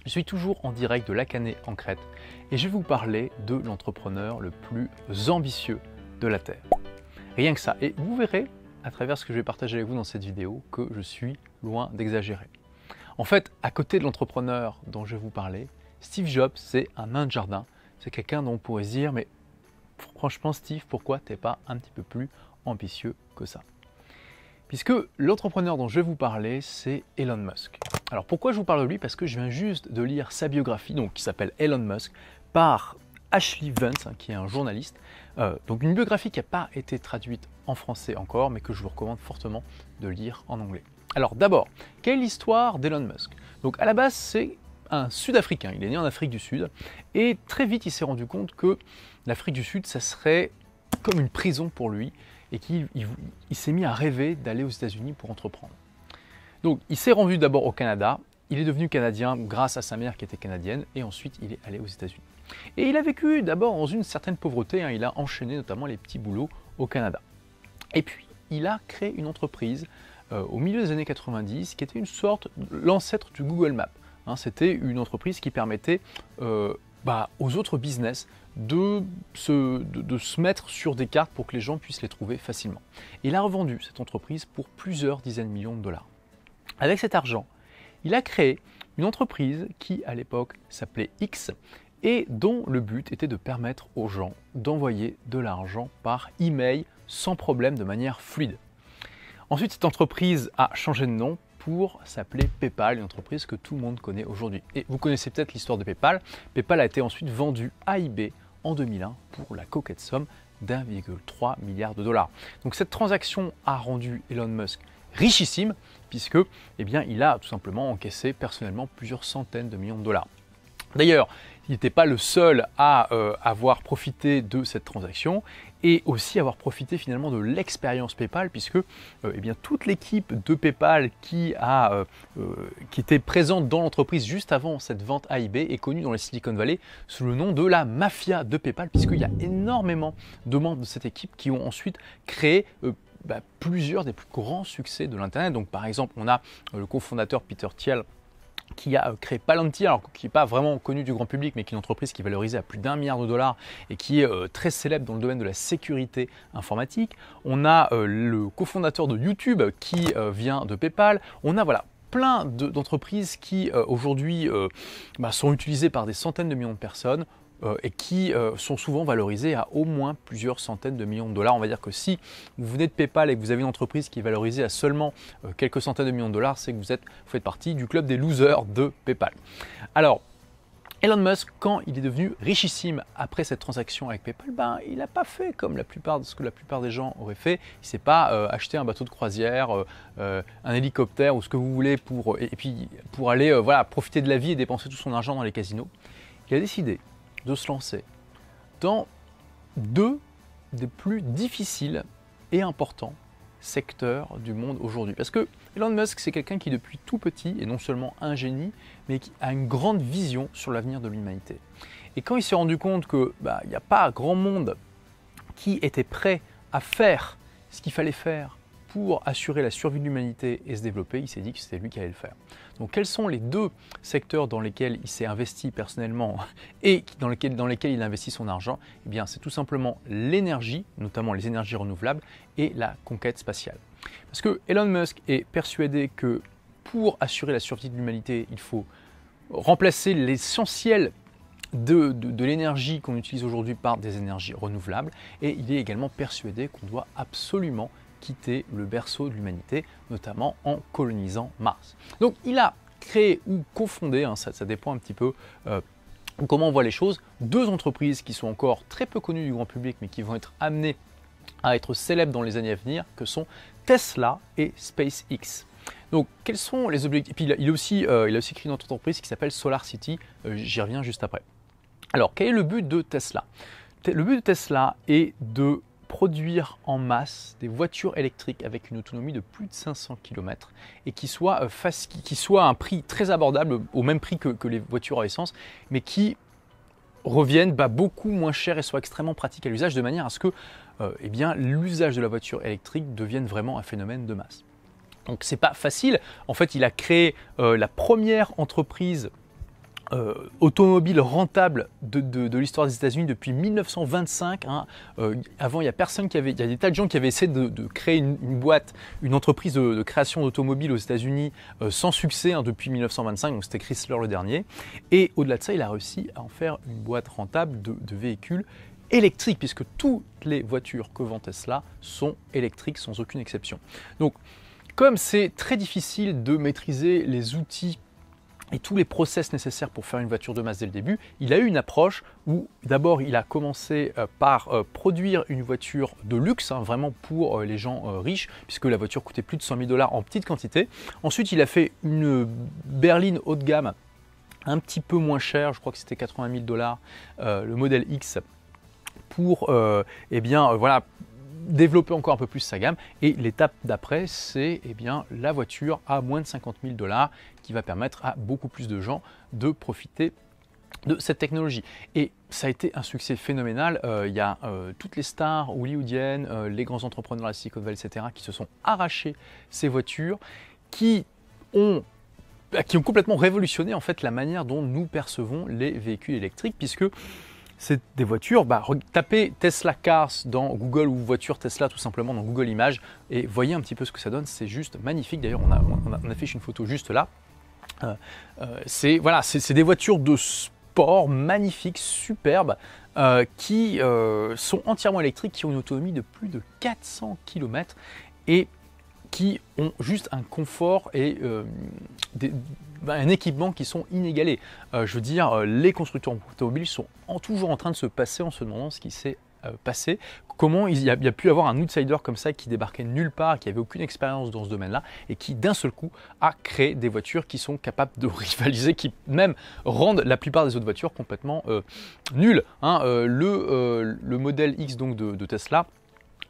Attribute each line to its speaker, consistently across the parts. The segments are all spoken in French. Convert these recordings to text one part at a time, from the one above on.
Speaker 1: Je suis toujours en direct de Lacanais en Crète et je vais vous parler de l'entrepreneur le plus ambitieux de la Terre. Rien que ça. Et vous verrez, à travers ce que je vais partager avec vous dans cette vidéo, que je suis loin d'exagérer. En fait, à côté de l'entrepreneur dont je vais vous parler, Steve Jobs, c'est un nain de jardin. C'est quelqu'un dont on pourrait se dire, mais franchement Steve, pourquoi t'es pas un petit peu plus ambitieux que ça? Puisque l'entrepreneur dont je vais vous parler, c'est Elon Musk. Alors pourquoi je vous parle de lui? Parce que je viens juste de lire sa biographie, donc qui s'appelle Elon Musk, par Ashley Vance, qui est un journaliste. Donc une biographie qui n'a pas été traduite en français encore, mais que je vous recommande fortement de lire en anglais. Alors d'abord, quelle est l'histoire d'Elon Musk? Donc à la base, c'est un Sud-Africain. Il est né en Afrique du Sud et très vite, il s'est rendu compte que l'Afrique du Sud, ça serait comme une prison pour lui et qu'il s'est mis à rêver d'aller aux États-Unis pour entreprendre. Donc il s'est rendu d'abord au Canada, il est devenu canadien grâce à sa mère qui était canadienne et ensuite il est allé aux États-Unis. Et il a vécu d'abord dans une certaine pauvreté, il a enchaîné notamment les petits boulots au Canada. Et puis il a créé une entreprise au milieu des années 90 qui était une sorte l'ancêtre du Google Maps. C'était une entreprise qui permettait aux autres business de se mettre sur des cartes pour que les gens puissent les trouver facilement. Il a revendu cette entreprise pour plusieurs dizaines de millions de dollars. Avec cet argent, il a créé une entreprise qui, à l'époque, s'appelait X et dont le but était de permettre aux gens d'envoyer de l'argent par email sans problème, de manière fluide. Ensuite, cette entreprise a changé de nom pour s'appeler PayPal, une entreprise que tout le monde connaît aujourd'hui. Et vous connaissez peut-être l'histoire de PayPal. PayPal a été ensuite vendu à eBay en 2001 pour la coquette somme d'1,3 milliard de dollars. Donc cette transaction a rendu Elon Musk richissime puisque il a tout simplement encaissé personnellement plusieurs centaines de millions de dollars. D'ailleurs, il n'était pas le seul à avoir profité de cette transaction et aussi avoir profité finalement de l'expérience PayPal puisque toute l'équipe de PayPal qui était présente dans l'entreprise juste avant cette vente à eBay est connue dans les Silicon Valley sous le nom de la mafia de PayPal puisqu'il y a énormément de membres de cette équipe qui ont ensuite créé plusieurs des plus grands succès de l'Internet. Donc par exemple, on a le cofondateur Peter Thiel qui a créé Palantir, alors qui n'est pas vraiment connu du grand public, mais qui est une entreprise qui est valorisée à plus d'1 milliard de dollars et qui est très célèbre dans le domaine de la sécurité informatique. On a le cofondateur de YouTube qui vient de PayPal. On a plein d'entreprises qui aujourd'hui sont utilisées par des centaines de millions de personnes et qui sont souvent valorisées à au moins plusieurs centaines de millions de dollars. On va dire que si vous venez de PayPal et que vous avez une entreprise qui est valorisée à seulement quelques centaines de millions de dollars, c'est que vous faites partie du club des losers de PayPal. Alors, Elon Musk, quand il est devenu richissime après cette transaction avec PayPal, il n'a pas fait comme ce que la plupart des gens auraient fait. Il ne s'est pas acheté un bateau de croisière, un hélicoptère ou ce que vous voulez pour aller profiter de la vie et dépenser tout son argent dans les casinos. Il a décidé de se lancer dans deux des plus difficiles et importants secteurs du monde aujourd'hui. Parce que Elon Musk, c'est quelqu'un qui depuis tout petit est non seulement un génie, mais qui a une grande vision sur l'avenir de l'humanité. Et quand il s'est rendu compte qu'il n'y a pas grand monde qui était prêt à faire ce qu'il fallait faire pour assurer la survie de l'humanité et se développer, il s'est dit que c'était lui qui allait le faire. Donc quels sont les deux secteurs dans lesquels il s'est investi personnellement et dans lesquels il investit son argent? C'est tout simplement l'énergie, notamment les énergies renouvelables et la conquête spatiale. Parce que Elon Musk est persuadé que pour assurer la survie de l'humanité, il faut remplacer l'essentiel de l'énergie qu'on utilise aujourd'hui par des énergies renouvelables et il est également persuadé qu'on doit absolument quitter le berceau de l'humanité, notamment en colonisant Mars. Donc il a créé ou cofondé, ça dépend un petit peu comment on voit les choses, deux entreprises qui sont encore très peu connues du grand public mais qui vont être amenées à être célèbres dans les années à venir, que sont Tesla et SpaceX. Donc quels sont les objectifs? Et puis il a aussi créé une autre entreprise qui s'appelle SolarCity, j'y reviens juste après. Alors quel est le but de Tesla? Le but de Tesla est de produire en masse des voitures électriques avec une autonomie de plus de 500 km et qui soit à un prix très abordable, au même prix que les voitures à essence, mais qui reviennent beaucoup moins cher et soient extrêmement pratiques à l'usage, de manière à ce que l'usage de la voiture électrique devienne vraiment un phénomène de masse. Donc c'est pas facile. En fait, il a créé la première entreprise automobile rentable de l'histoire des États-Unis depuis 1925. Hein. Avant, il y a des tas de gens qui avaient essayé de créer une boîte, une entreprise de création d'automobiles aux États-Unis sans succès hein, depuis 1925. Donc c'était Chrysler le dernier. Et au-delà de ça, il a réussi à en faire une boîte rentable de véhicules électriques, puisque toutes les voitures que vend Tesla sont électriques sans aucune exception. Donc, comme c'est très difficile de maîtriser les outils et tous les process nécessaires pour faire une voiture de masse dès le début, il a eu une approche où d'abord il a commencé par produire une voiture de luxe, hein, vraiment pour les gens riches, puisque la voiture coûtait plus de 100 000 $ en petite quantité. Ensuite, il a fait une berline haut de gamme, un petit peu moins chère, je crois que c'était 80 000 $, le modèle X, pour voilà, développer encore un peu plus sa gamme. Et l'étape d'après, c'est la voiture à moins de 50 000 $ qui va permettre à beaucoup plus de gens de profiter de cette technologie. Et ça a été un succès phénoménal. Il y a toutes les stars hollywoodiennes, les grands entrepreneurs de la Silicon Valley, etc., qui se sont arrachés ces voitures, qui ont complètement révolutionné en fait la manière dont nous percevons les véhicules électriques, puisque c'est des voitures, tapez Tesla Cars dans Google ou voiture Tesla tout simplement dans Google Images et voyez un petit peu ce que ça donne, c'est juste magnifique. D'ailleurs, on affiche une photo juste là. C'est des voitures de sport magnifiques, superbes, qui sont entièrement électriques, qui ont une autonomie de plus de 400 km et qui ont juste un confort et un équipement qui sont inégalés. Je veux dire, les constructeurs automobiles sont toujours en train de se passer en se demandant ce qui s'est passé. Comment il y a pu avoir un outsider comme ça qui débarquait nulle part, qui n'avait aucune expérience dans ce domaine-là et qui d'un seul coup a créé des voitures qui sont capables de rivaliser, qui même rendent la plupart des autres voitures complètement nulles. Hein. Le modèle X donc de Tesla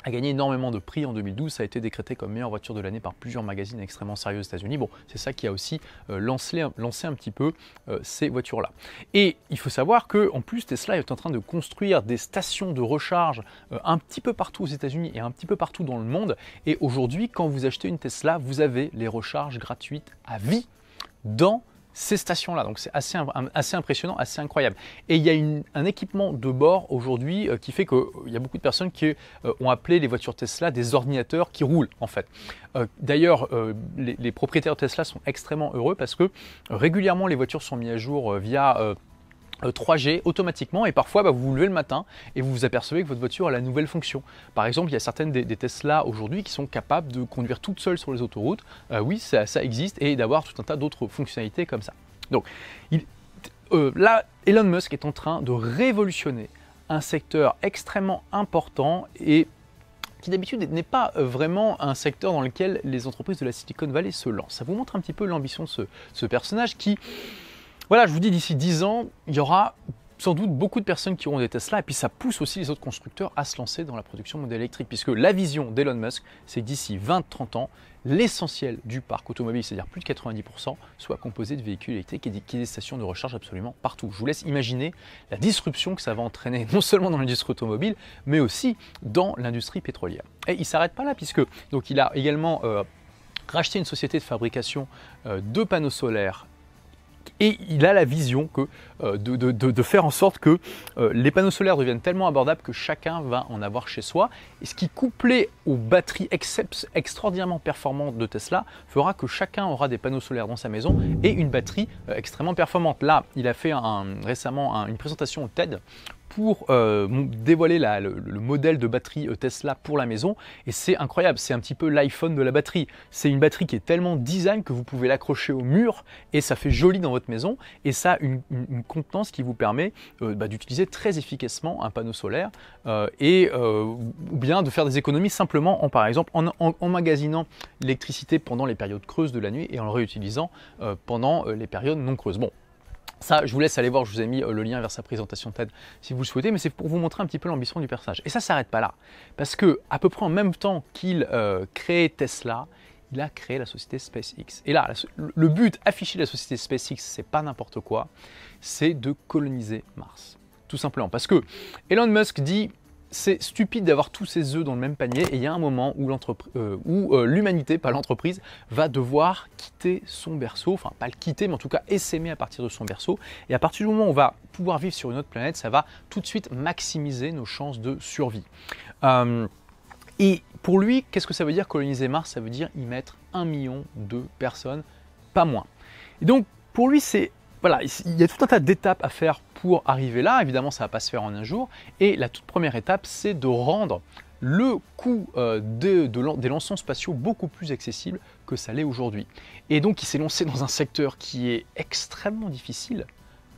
Speaker 1: a gagné énormément de prix en 2012, ça a été décrété comme meilleure voiture de l'année par plusieurs magazines extrêmement sérieux aux États-Unis. Bon, c'est ça qui a aussi lancé un petit peu ces voitures-là. Et il faut savoir qu'en plus, Tesla est en train de construire des stations de recharge un petit peu partout aux États-Unis et un petit peu partout dans le monde. Et aujourd'hui, quand vous achetez une Tesla, vous avez les recharges gratuites à vie dans ces stations-là. Donc c'est assez impressionnant, assez incroyable. Et il y a un équipement de bord aujourd'hui qui fait qu'il y a beaucoup de personnes qui ont appelé les voitures Tesla des ordinateurs qui roulent en fait. D'ailleurs, les propriétaires Tesla sont extrêmement heureux parce que régulièrement les voitures sont mises à jour via 3G automatiquement et parfois vous vous levez le matin et vous vous apercevez que votre voiture a la nouvelle fonction. Par exemple, il y a certaines des Tesla aujourd'hui qui sont capables de conduire toutes seules sur les autoroutes. Oui, ça existe et d'avoir tout un tas d'autres fonctionnalités comme ça. Donc là, Elon Musk est en train de révolutionner un secteur extrêmement important et qui d'habitude n'est pas vraiment un secteur dans lequel les entreprises de la Silicon Valley se lancent. Ça vous montre un petit peu l'ambition de ce personnage qui... Voilà, je vous dis, d'ici 10 ans, il y aura sans doute beaucoup de personnes qui auront des Tesla et puis ça pousse aussi les autres constructeurs à se lancer dans la production de modèles électriques puisque la vision d'Elon Musk, c'est que d'ici 20-30 ans, l'essentiel du parc automobile, c'est-à-dire plus de 90%, soit composé de véhicules électriques et qu'il y ait des stations de recharge absolument partout. Je vous laisse imaginer la disruption que ça va entraîner non seulement dans l'industrie automobile, mais aussi dans l'industrie pétrolière. Et il ne s'arrête pas là puisque donc, il a également racheté une société de fabrication de panneaux solaires. Et il a la vision de faire en sorte que les panneaux solaires deviennent tellement abordables que chacun va en avoir chez soi. Et ce qui, couplé aux batteries extraordinairement performantes de Tesla, fera que chacun aura des panneaux solaires dans sa maison et une batterie extrêmement performante. Là, il a fait récemment une présentation au TED pour dévoiler le modèle de batterie Tesla pour la maison et c'est incroyable, c'est un petit peu l'iPhone de la batterie. C'est une batterie qui est tellement design que vous pouvez l'accrocher au mur et ça fait joli dans votre maison et ça a une contenance qui vous permet d'utiliser très efficacement un panneau solaire ou bien de faire des économies simplement par exemple en emmagasinant l'électricité pendant les périodes creuses de la nuit et en le réutilisant pendant les périodes non creuses. Bon. Ça, je vous laisse aller voir, je vous ai mis le lien vers sa présentation TED si vous le souhaitez, mais c'est pour vous montrer un petit peu l'ambition du personnage. Et ça ne s'arrête pas là, parce que à peu près en même temps qu'il crée Tesla, il a créé la société SpaceX. Et là, le but affiché de la société SpaceX, c'est pas n'importe quoi, c'est de coloniser Mars. Tout simplement, parce que Elon Musk dit c'est stupide d'avoir tous ces œufs dans le même panier et il y a un moment où l'humanité, pas l'entreprise, va devoir quitter son berceau, enfin pas le quitter mais en tout cas essaimer à partir de son berceau et à partir du moment où on va pouvoir vivre sur une autre planète, ça va tout de suite maximiser nos chances de survie. Et pour lui, qu'est-ce que ça veut dire coloniser Mars? Ça veut dire y mettre 1 million de personnes, pas moins. Et donc pour lui, voilà, il y a tout un tas d'étapes à faire pour arriver là. Évidemment, ça ne va pas se faire en un jour. Et la toute première étape, c'est de rendre le coût des lancements spatiaux beaucoup plus accessible que ça l'est aujourd'hui. Et donc, il s'est lancé dans un secteur qui est extrêmement difficile,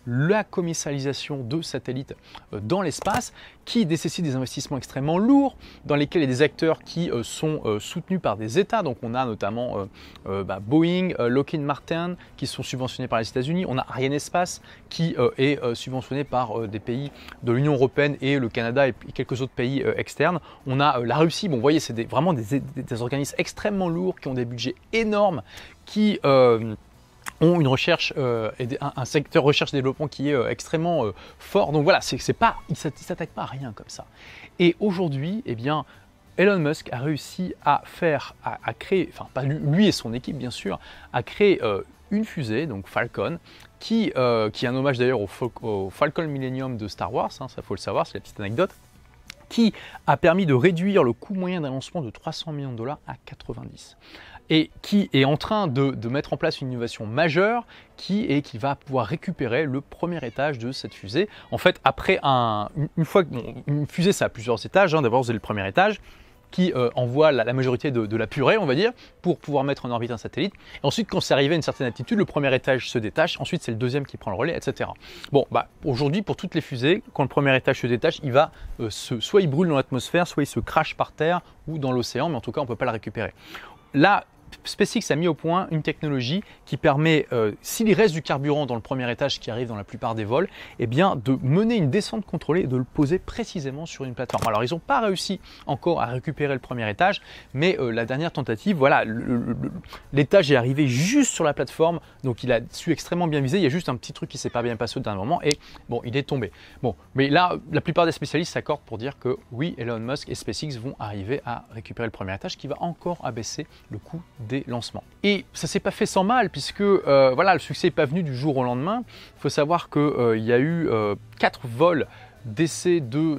Speaker 1: la commercialisation de satellites dans l'espace, qui nécessite des investissements extrêmement lourds, dans lesquels il y a des acteurs qui sont soutenus par des États. Donc on a notamment Boeing, Lockheed Martin, qui sont subventionnés par les États-Unis. On a Arianespace, qui est subventionné par des pays de l'Union européenne et le Canada et quelques autres pays externes. On a la Russie. Bon, vous voyez, c'est vraiment des organismes extrêmement lourds, qui ont des budgets énormes, qui ont une recherche et un secteur recherche-développement qui est extrêmement fort. Donc voilà, il ne s'attaque pas à rien comme ça. Et aujourd'hui, eh bien, Elon Musk a réussi à créer, enfin pas lui et son équipe bien sûr, à créer une fusée, donc Falcon, qui est un hommage d'ailleurs au Falcon Millennium de Star Wars, hein, ça faut le savoir, c'est la petite anecdote, qui a permis de réduire le coût moyen d'un lancement de 300 millions de dollars à 90. Et qui est en train de mettre en place une innovation majeure qui va pouvoir récupérer le premier étage de cette fusée. En fait, après une fois une fusée, ça a plusieurs étages. Hein. D'abord, vous avez le premier étage qui envoie la majorité de la purée, on va dire, pour pouvoir mettre en orbite un satellite. Et ensuite, quand c'est arrivé à une certaine altitude, le premier étage se détache. Ensuite, c'est le deuxième qui prend le relais, etc. Bon, aujourd'hui, pour toutes les fusées, quand le premier étage se détache, il va soit il brûle dans l'atmosphère, soit il se crache par terre ou dans l'océan, mais en tout cas, on ne peut pas le récupérer. Là, SpaceX a mis au point une technologie qui permet, s'il reste du carburant dans le premier étage qui arrive dans la plupart des vols, eh bien, de mener une descente contrôlée et de le poser précisément sur une plateforme. Alors, ils n'ont pas réussi encore à récupérer le premier étage, mais la dernière tentative, voilà, l'étage est arrivé juste sur la plateforme, donc il a su extrêmement bien viser. Il y a juste un petit truc qui ne s'est pas bien passé au dernier moment et bon, il est tombé. Bon, mais là, la plupart des spécialistes s'accordent pour dire que oui, Elon Musk et SpaceX vont arriver à récupérer le premier étage qui va encore abaisser le coût des lancements. Et ça s'est pas fait sans mal puisque voilà, le succès n'est pas venu du jour au lendemain. Il faut savoir qu'il y a eu 4 vols d'essai de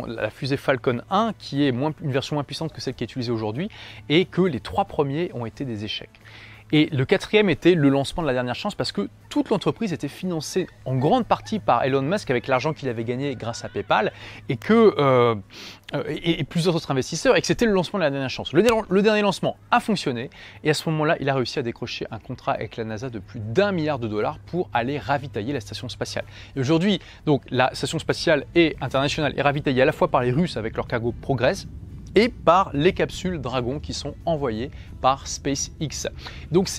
Speaker 1: la fusée Falcon 1 qui est une version moins puissante que celle qui est utilisée aujourd'hui et que les 3 premiers ont été des échecs. Et le 4e était le lancement de la dernière chance parce que toute l'entreprise était financée en grande partie par Elon Musk avec l'argent qu'il avait gagné grâce à PayPal et plusieurs autres investisseurs et que c'était le lancement de la dernière chance. Le dernier lancement a fonctionné et à ce moment-là, il a réussi à décrocher un contrat avec la NASA de plus d'1 milliard de dollars pour aller ravitailler la station spatiale. Et aujourd'hui, donc la station spatiale internationale est ravitaillée à la fois par les Russes avec leur cargo Progress et par les capsules Dragon qui sont envoyées par SpaceX. Donc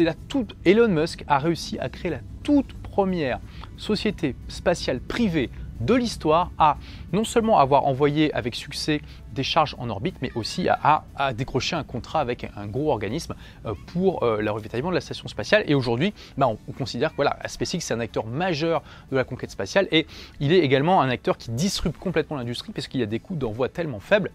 Speaker 1: Elon Musk a réussi à créer la toute première société spatiale privée de l'histoire à non seulement avoir envoyé avec succès des charges en orbite, mais aussi à décrocher un contrat avec un gros organisme pour le ravitaillement de la station spatiale. Et aujourd'hui, on considère que voilà, SpaceX c'est un acteur majeur de la conquête spatiale et il est également un acteur qui disrupte complètement l'industrie parce qu'il y a des coûts d'envoi tellement faibles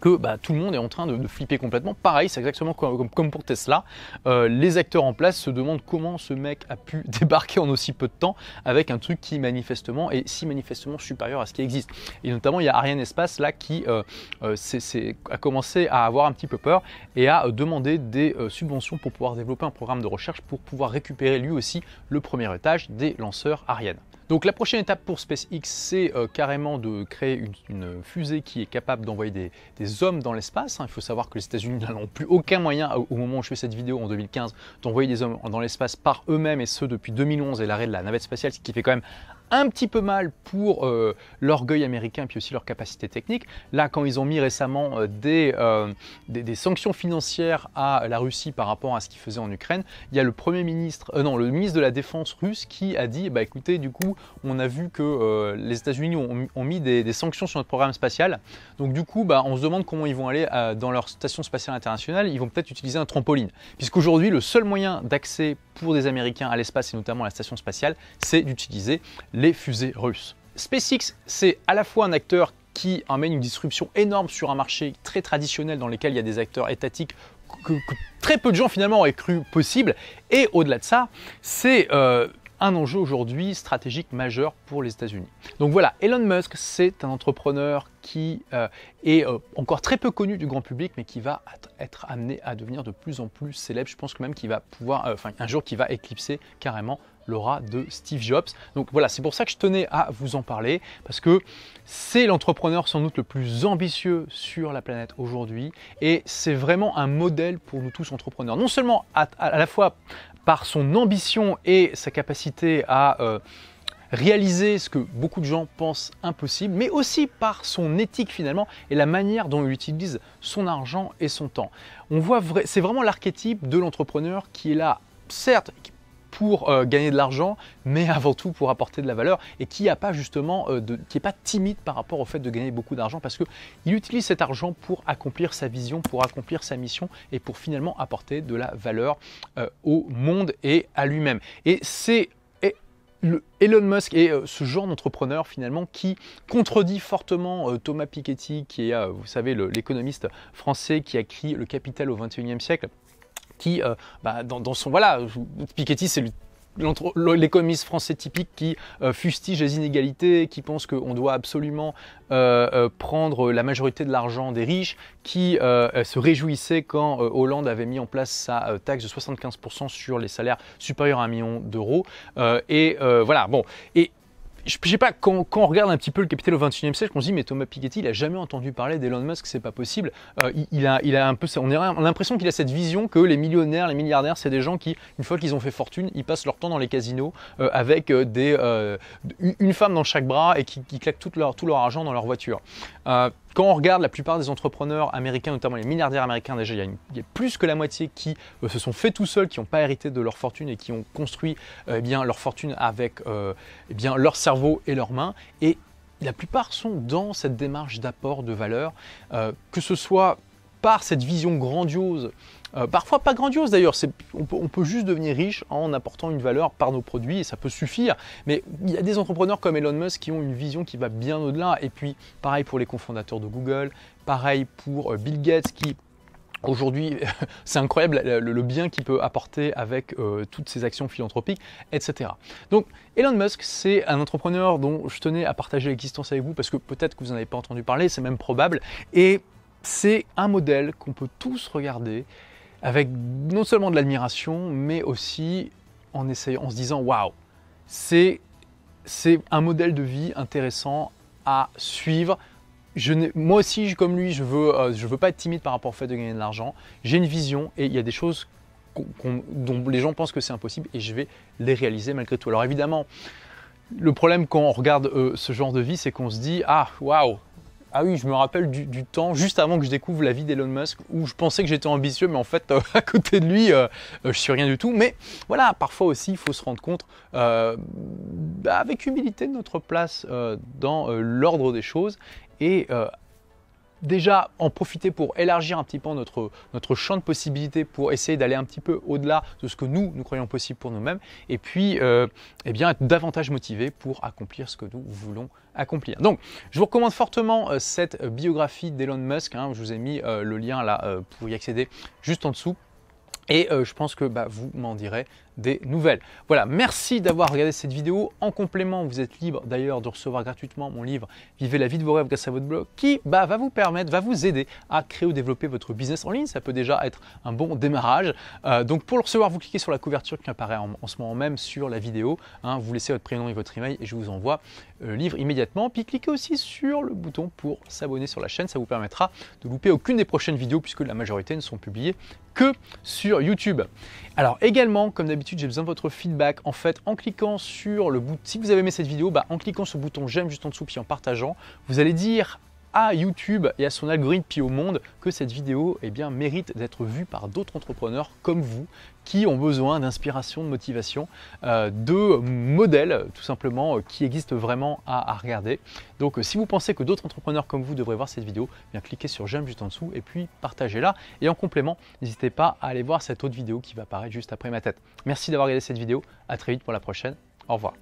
Speaker 1: que tout le monde est en train de flipper complètement. Pareil, c'est exactement comme pour Tesla. Les acteurs en place se demandent comment ce mec a pu débarquer en aussi peu de temps avec un truc qui manifestement est si manifestement supérieur à ce qui existe. Et notamment, il y a Arianespace là qui a commencé à avoir un petit peu peur et a demandé des subventions pour pouvoir développer un programme de recherche pour pouvoir récupérer lui aussi le premier étage des lanceurs Ariane. Donc la prochaine étape pour SpaceX, c'est carrément de créer une fusée qui est capable d'envoyer des hommes dans l'espace. Il faut savoir que les États-Unis n'ont plus aucun moyen, au moment où je fais cette vidéo en 2015, d'envoyer des hommes dans l'espace par eux-mêmes, et ce depuis 2011 et l'arrêt de la navette spatiale, ce qui fait quand même un petit peu mal pour l'orgueil américain et puis aussi leur capacité technique. Là, quand ils ont mis récemment des sanctions financières à la Russie par rapport à ce qu'ils faisaient en Ukraine, il y a le ministre de la Défense russe qui a dit écoutez, du coup, on a vu que les États-Unis ont mis des sanctions sur notre programme spatial. Donc du coup, on se demande comment ils vont aller dans leur station spatiale internationale. Ils vont peut-être utiliser un trampoline. Puisqu'aujourd'hui, le seul moyen d'accès pour des Américains à l'espace et notamment à la station spatiale, c'est d'utiliser les fusées russes. SpaceX, c'est à la fois un acteur qui amène une disruption énorme sur un marché très traditionnel dans lequel il y a des acteurs étatiques que très peu de gens finalement auraient cru possible. Et au-delà de ça, c'est un enjeu aujourd'hui stratégique majeur pour les États-Unis. Donc voilà, Elon Musk, c'est un entrepreneur qui est encore très peu connu du grand public, mais qui va être amené à devenir de plus en plus célèbre. Je pense que même qu'il va pouvoir, un jour, qui va éclipser carrément l'aura de Steve Jobs. Donc voilà, c'est pour ça que je tenais à vous en parler, parce que c'est l'entrepreneur sans doute le plus ambitieux sur la planète aujourd'hui, et c'est vraiment un modèle pour nous tous entrepreneurs. Non seulement à la fois par son ambition et sa capacité à réaliser ce que beaucoup de gens pensent impossible, mais aussi par son éthique finalement et la manière dont il utilise son argent et son temps. On voit, c'est vraiment l'archétype de l'entrepreneur qui est là, certes, pour gagner de l'argent, mais avant tout pour apporter de la valeur, et qui n'est pas justement qui est pas timide par rapport au fait de gagner beaucoup d'argent, parce qu'il utilise cet argent pour accomplir sa vision, pour accomplir sa mission, et pour finalement apporter de la valeur au monde et à lui-même. Et c'est Elon Musk est ce genre d'entrepreneur finalement qui contredit fortement Thomas Piketty, qui est, vous savez, l'économiste français qui a écrit Le Capital au XXIe siècle, qui, dans son... Voilà, Piketty, c'est l'économiste français typique qui fustige les inégalités, qui pense qu'on doit absolument prendre la majorité de l'argent des riches, qui se réjouissait quand Hollande avait mis en place sa taxe de 75% sur les salaires supérieurs à 1 million d'euros. Voilà, bon. Et je sais pas, quand on regarde un petit peu Le Capital au XXIe siècle, on se dit mais Thomas Piketty, il a jamais entendu parler d'Elon Musk, c'est pas possible. Il a un peu, on a l'impression qu'il a cette vision que les millionnaires, les milliardaires, c'est des gens qui, une fois qu'ils ont fait fortune, ils passent leur temps dans les casinos avec une femme dans chaque bras et qui claquent tout leur argent dans leur voiture. Quand on regarde la plupart des entrepreneurs américains, notamment les milliardaires américains, déjà il y a plus que la moitié qui se sont faits tout seuls, qui n'ont pas hérité de leur fortune et qui ont construit leur fortune avec leur cerveau et leurs mains. Et la plupart sont dans cette démarche d'apport de valeur, que ce soit par cette vision grandiose, parfois pas grandiose d'ailleurs, on peut juste devenir riche en apportant une valeur par nos produits et ça peut suffire, mais il y a des entrepreneurs comme Elon Musk qui ont une vision qui va bien au-delà. Et puis pareil pour les cofondateurs de Google, pareil pour Bill Gates qui aujourd'hui, c'est incroyable le bien qu'il peut apporter avec toutes ses actions philanthropiques, etc. Donc Elon Musk, c'est un entrepreneur dont je tenais à partager l'existence avec vous parce que peut-être que vous n'en avez pas entendu parler, c'est même probable, et c'est un modèle qu'on peut tous regarder avec non seulement de l'admiration, mais aussi en se disant waouh, c'est un modèle de vie intéressant à suivre. Moi aussi, comme lui, je veux pas être timide par rapport au fait de gagner de l'argent. J'ai une vision et il y a des choses dont les gens pensent que c'est impossible et je vais les réaliser malgré tout. Alors évidemment, le problème quand on regarde ce genre de vie, c'est qu'on se dit ah waouh. Ah oui, je me rappelle du temps, juste avant que je découvre la vie d'Elon Musk, où je pensais que j'étais ambitieux, mais en fait, à côté de lui, je suis rien du tout. Mais voilà, parfois aussi, il faut se rendre compte, avec humilité, de notre place dans l'ordre des choses. Et déjà en profiter pour élargir un petit peu notre champ de possibilités, pour essayer d'aller un petit peu au-delà de ce que nous croyons possible pour nous-mêmes, et puis eh bien, être davantage motivé pour accomplir ce que nous voulons accomplir. Donc je vous recommande fortement cette biographie d'Elon Musk, hein, je vous ai mis le lien là pour y accéder juste en dessous. Et je pense que vous m'en direz des nouvelles. Voilà, merci d'avoir regardé cette vidéo. En complément, vous êtes libre d'ailleurs de recevoir gratuitement mon livre « Vivez la vie de vos rêves grâce à votre blog » qui va vous aider à créer ou développer votre business en ligne. Ça peut déjà être un bon démarrage. Donc pour le recevoir, vous cliquez sur la couverture qui apparaît en ce moment même sur la vidéo. Hein, vous laissez votre prénom et votre email et je vous envoie le livre immédiatement. Puis cliquez aussi sur le bouton pour s'abonner sur la chaîne. Ça vous permettra de louper aucune des prochaines vidéos puisque la majorité ne sont publiées que sur YouTube. Alors également, comme d'habitude, j'ai besoin de votre feedback. En fait, en cliquant sur le bouton, si vous avez aimé cette vidéo, en cliquant sur le bouton j'aime juste en dessous puis en partageant, vous allez dire à YouTube et à son algorithme puis au monde que cette vidéo mérite d'être vue par d'autres entrepreneurs comme vous qui ont besoin d'inspiration, de motivation, de modèles tout simplement qui existent vraiment à regarder. Donc si vous pensez que d'autres entrepreneurs comme vous devraient voir cette vidéo, cliquez sur j'aime juste en dessous et puis partagez-la. Et en complément, n'hésitez pas à aller voir cette autre vidéo qui va apparaître juste après ma tête. Merci d'avoir regardé cette vidéo, à très vite pour la prochaine, au revoir.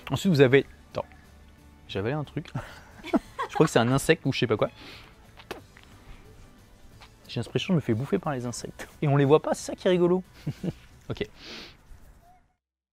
Speaker 1: Ensuite, vous avez... Attends, j'avais un truc. Je crois que c'est un insecte ou je sais pas quoi. J'ai l'impression que je me fais bouffer par les insectes. Et on les voit pas, c'est ça qui est rigolo. Ok.